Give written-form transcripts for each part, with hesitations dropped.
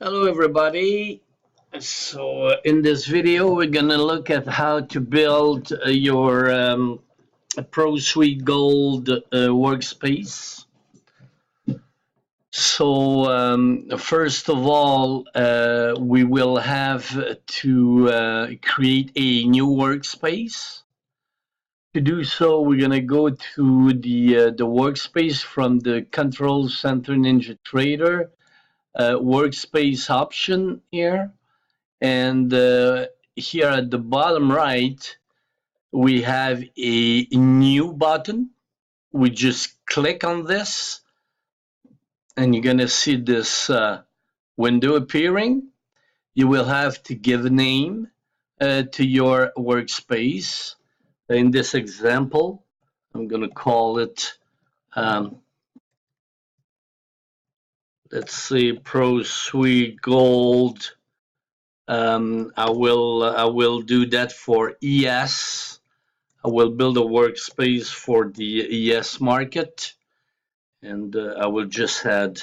Hello everybody. In this video we're gonna look at how to build your Pro Suite Gold workspace. First of all, we will have to create a new workspace. To do so, we're gonna go to the workspace from the Control Center Ninja Trader workspace option here. And here at the bottom right, we have a new button. We just click on this, and you're going to see this window appearing. You will have to give a name to your workspace. In this example, I'm going to call it, let's say, Pro Suite Gold. I will do that for ES. I will build a workspace for the ES market, and I will just add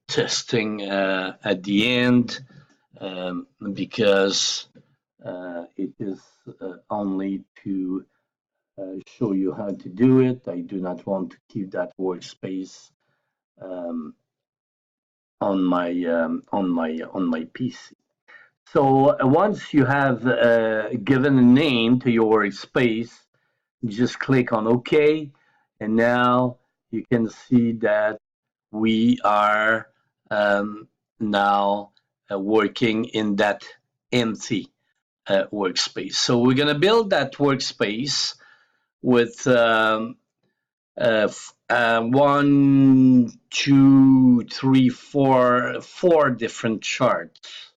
testing at the end because it is only to show you how to do it. I do not want to keep that workspace um, on my PC. So once you have given a name to your workspace, you just click on OK, and now you can see that we are now working in that empty workspace. So we're going to build that workspace with one, two, three, four different charts.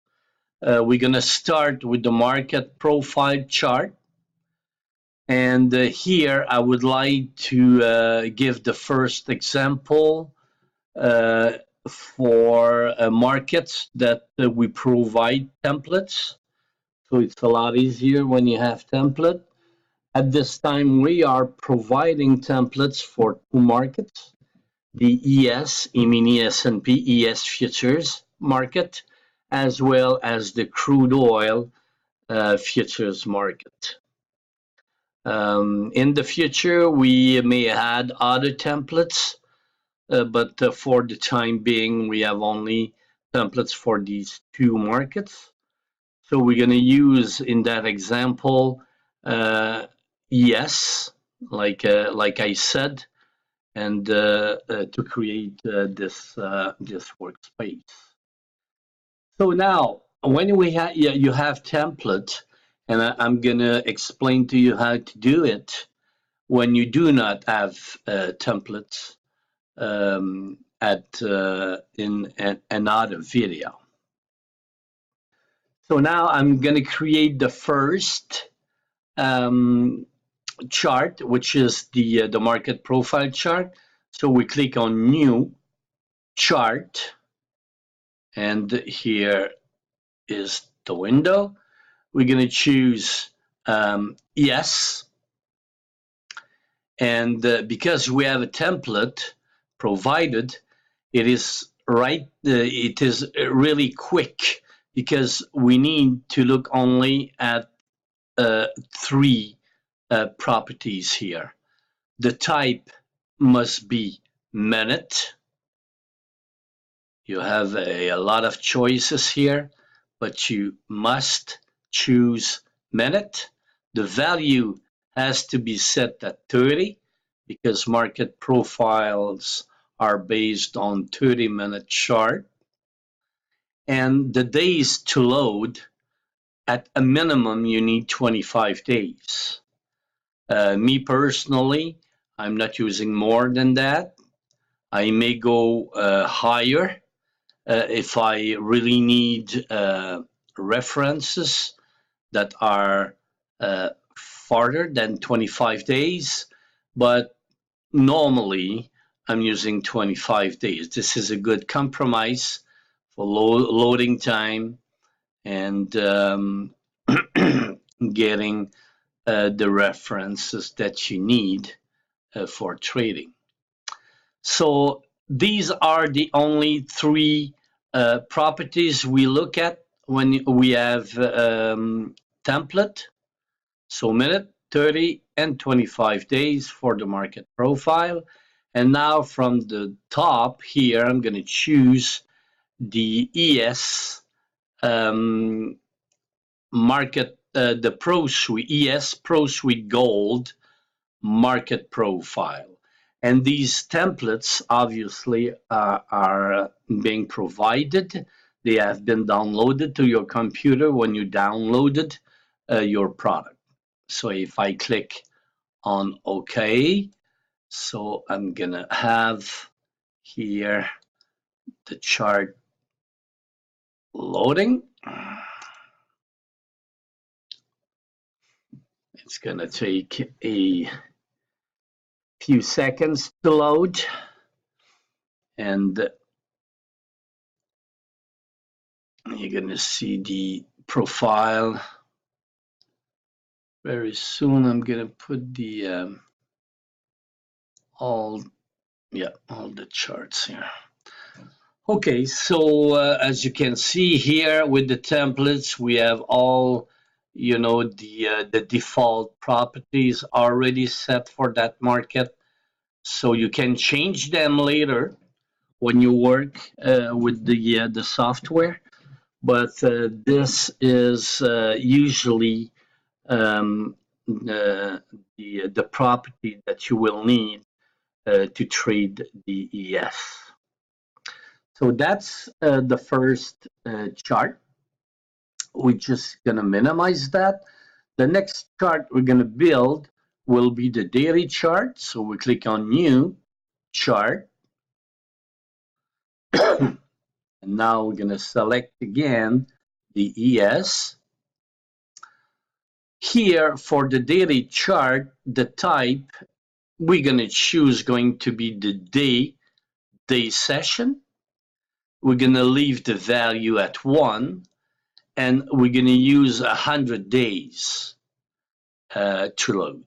We're going to start with the market profile chart. And here I would like to give the first example for markets that we provide templates. So it's a lot easier when you have template. At this time, we are providing templates for two markets, the ES, E-mini S&P ES futures market, as well as the crude oil futures market. In the future, we may add other templates, but for the time being, we have only templates for these two markets. So we're going to use in that example ES, like I said, and to create this workspace. So now, when you have template, and I'm gonna explain to you how to do it when you do not have templates in another video. So now I'm gonna create the first chart, which is the market profile chart. So we click on New Chart, and here is the window. We're going to choose yes, and because we have a template provided, it is really quick because we need to look only at three properties here. The type must be minute. You have a lot of choices here, but you must choose minute. The value has to be set at 30 because market profiles are based on 30-minute chart. And the days to load, at a minimum, you need 25 days. Me personally, I'm not using more than that. I may go higher if I really need references that are farther than 25 days, but normally I'm using 25 days. This is a good compromise for loading time and getting the references that you need for trading. So these are the only three properties we look at when we have template, so minute, 30, and 25 days for the market profile. And now from the top here, I'm going to choose the ES market, the Pro Suite, ES Pro Suite Gold market profile. And these templates obviously are being provided. They have been downloaded to your computer when you downloaded your product. So if I click on OK, so I'm gonna have here the chart loading. It's gonna take a few seconds to load, and you're gonna see the profile very soon. I'm gonna put the all the charts here. Okay, so as you can see here with the templates, we have all the default properties already set for that market, so you can change them later when you work with the software. But this is usually the property that you will need to trade the ES. So that's the first chart. We're just going to minimize that. The next chart we're going to build will be the daily chart. So we click on New Chart. And now we're going to select again the ES. Here for the daily chart, the type we're going to choose going to be the day session. We're going to leave the value at 1, and we're going to use 100 days to load.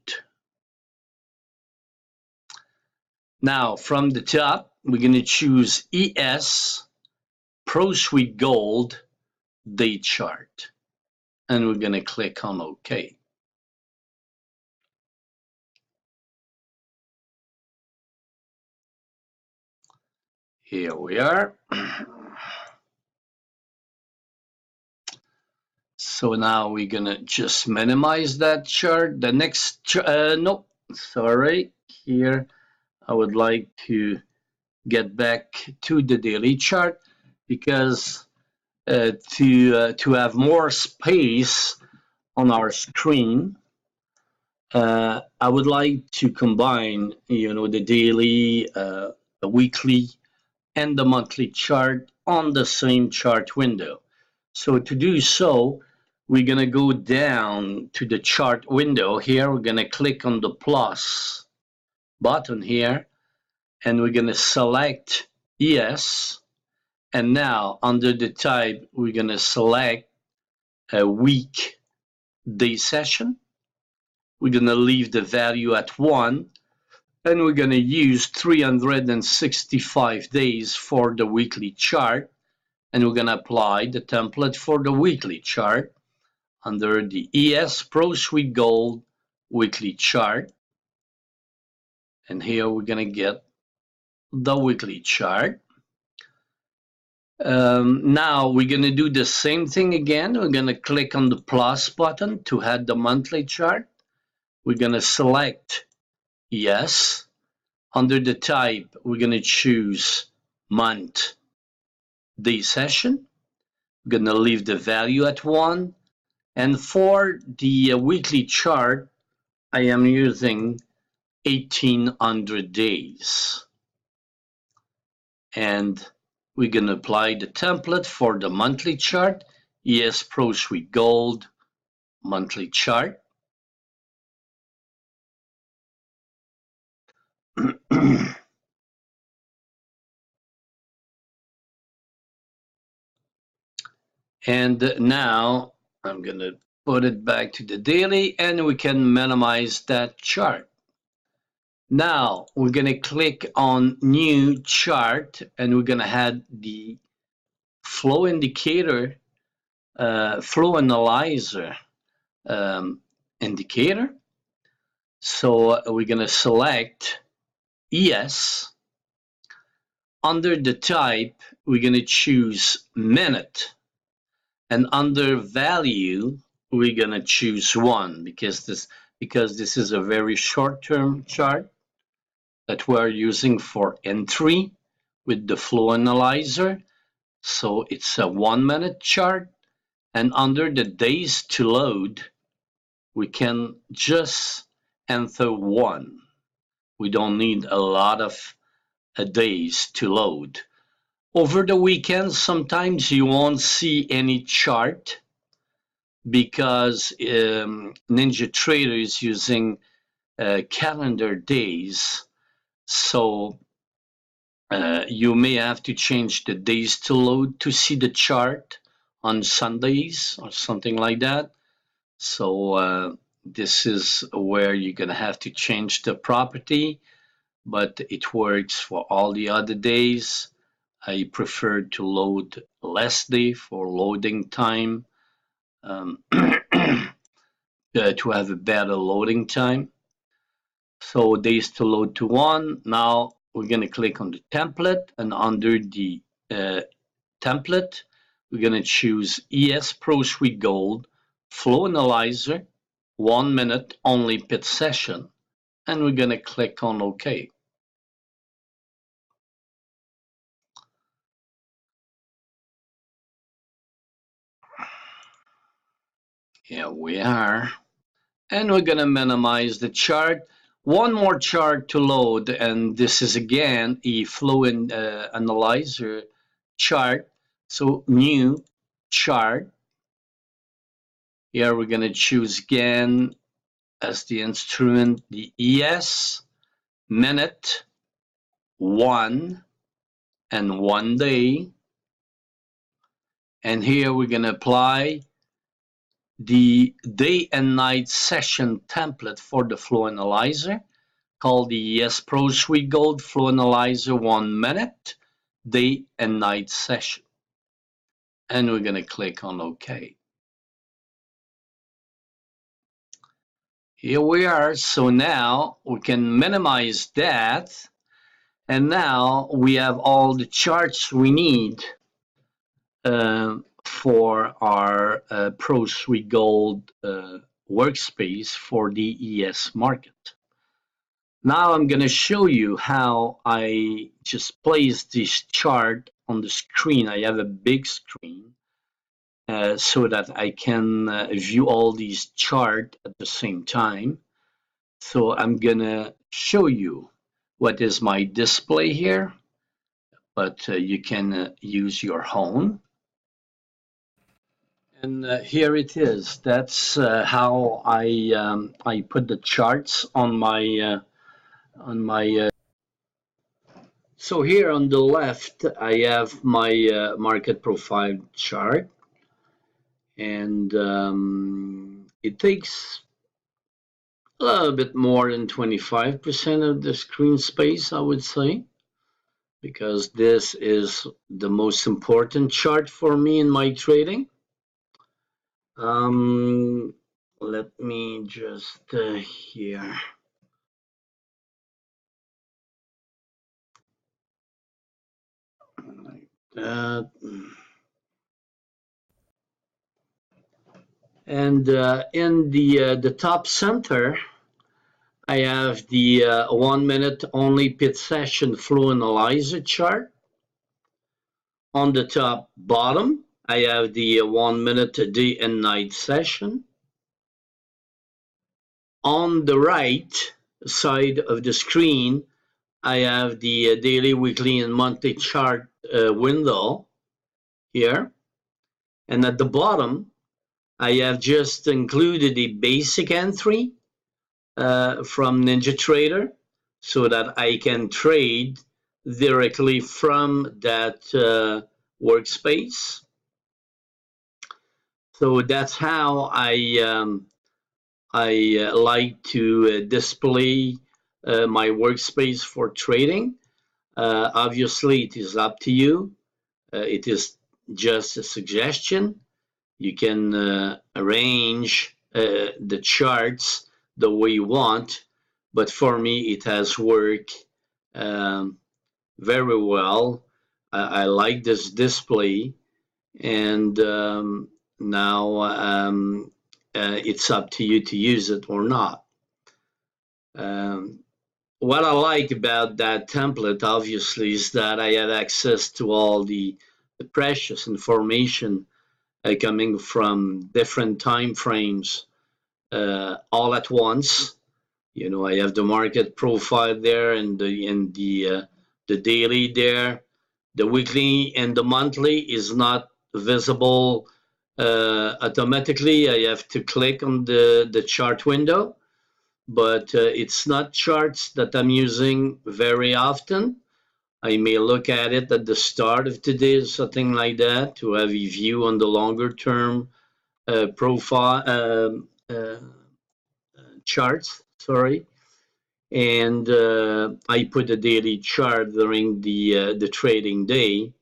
Now from the top, we're going to choose ES Pro Suite Gold Day Chart, and we're going to click on OK. Here we are. So now we're gonna just minimize that chart. The next, no, sorry. Here, I would like to get back to the daily chart because to have more space on our screen, I would like to combine, the daily, the weekly, and the monthly chart on the same chart window. So to do so, we're going to go down to the chart window. Here, we're going to click on the plus button here, and we're going to select ES. And now, under the type, we're going to select a week day session. We're going to leave the value at 1, and we're going to use 365 days for the weekly chart. And we're going to apply the template for the weekly chart under the ES Pro Suite Gold weekly chart. And here we're going to get the weekly chart. Now we're going to do the same thing again. We're going to click on the plus button to add the monthly chart. We're going to select ES. Under the type, we're going to choose month day session. We're going to leave the value at 1. And for the weekly chart, I am using 1800 days. And we're going to apply the template for the monthly chart, ES Pro Suite Gold monthly chart. And now I'm going to put it back to the daily, and we can minimize that chart. Now we're going to click on New Chart, and we're going to add the flow indicator, flow analyzer indicator. So we're going to select ES. Under the type, we're going to choose minute. And under value, we're going to choose 1 because this is a very short-term chart that we're using for entry with the flow analyzer. So it's a 1-minute chart. And under the days to load, we can just enter 1. We don't need a lot of days to load. Over the weekend, sometimes you won't see any chart because NinjaTrader is using calendar days. So you may have to change the days to load to see the chart on Sundays or something like that. So this is where you're going to have to change the property, but it works for all the other days. I prefer to load less day for loading time, to have a better loading time. So days to load to 1. Now we're going to click on the template, and under the template, we're going to choose ES Pro Suite Gold Flow Analyzer, 1 minute only pit session, and we're going to click on OK. Here we are. And we're going to minimize the chart. One more chart to load, and this is again a flow analyzer chart. So new chart. Here we're going to choose again as the instrument the ES, minute, 1, and 1 day. And here we're going to apply the day and night session template for the flow analyzer called the ES Pro Suite Gold Flow Analyzer 1 minute day and night session. And we're going to click on OK. Here we are. So now we can minimize that. And now we have all the charts we need for our Pro Suite Gold workspace for the ES market. Now I'm going to show you how I just place this chart on the screen. I have a big screen so that I can view all these charts at the same time. So I'm going to show you what is my display here, but you can use your own. And here it is. That's how I put the charts on my So here on the left, I have my market profile chart, and it takes a little bit more than 25% of the screen space, I would say, because this is the most important chart for me in my trading. Let me just here. Like that. And in the top center, I have the 1 minute only pit session flow analyzer chart. On the top bottom, I have the 1 minute day and night session. On the right side of the screen, I have the daily, weekly, and monthly chart window here. And at the bottom, I have just included a basic entry from NinjaTrader so that I can trade directly from that workspace. So that's how I like to display my workspace for trading. Obviously, it is up to you. It is just a suggestion. You can arrange the charts the way you want, but for me it has worked very well. I like this display, and now it's up to you to use it or not. What I like about that template, obviously, is that I have access to all the precious information coming from different time frames all at once. You know, I have the market profile there and the daily there. The weekly and the monthly is not visible automatically. I have to click on the chart window, but it's not charts that I'm using very often. I may look at it at the start of the day or something like that to have a view on the longer term profile charts. Sorry, and I put a daily chart during the trading day.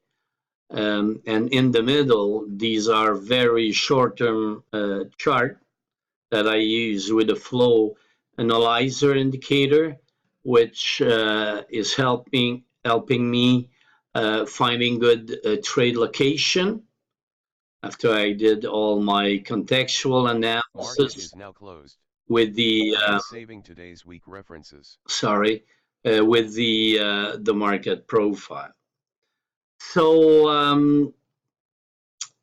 And in the middle, these are very short-term chart that I use with a flow analyzer indicator, which is helping me finding good trade location after I did all my contextual Market analysis is now closed. with the Saving today's week references. with the market profile. So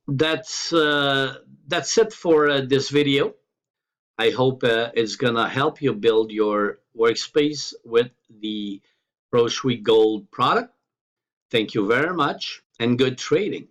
that's it for this video. I hope it's gonna help you build your workspace with the Pro Suite Gold product. Thank you very much and good trading.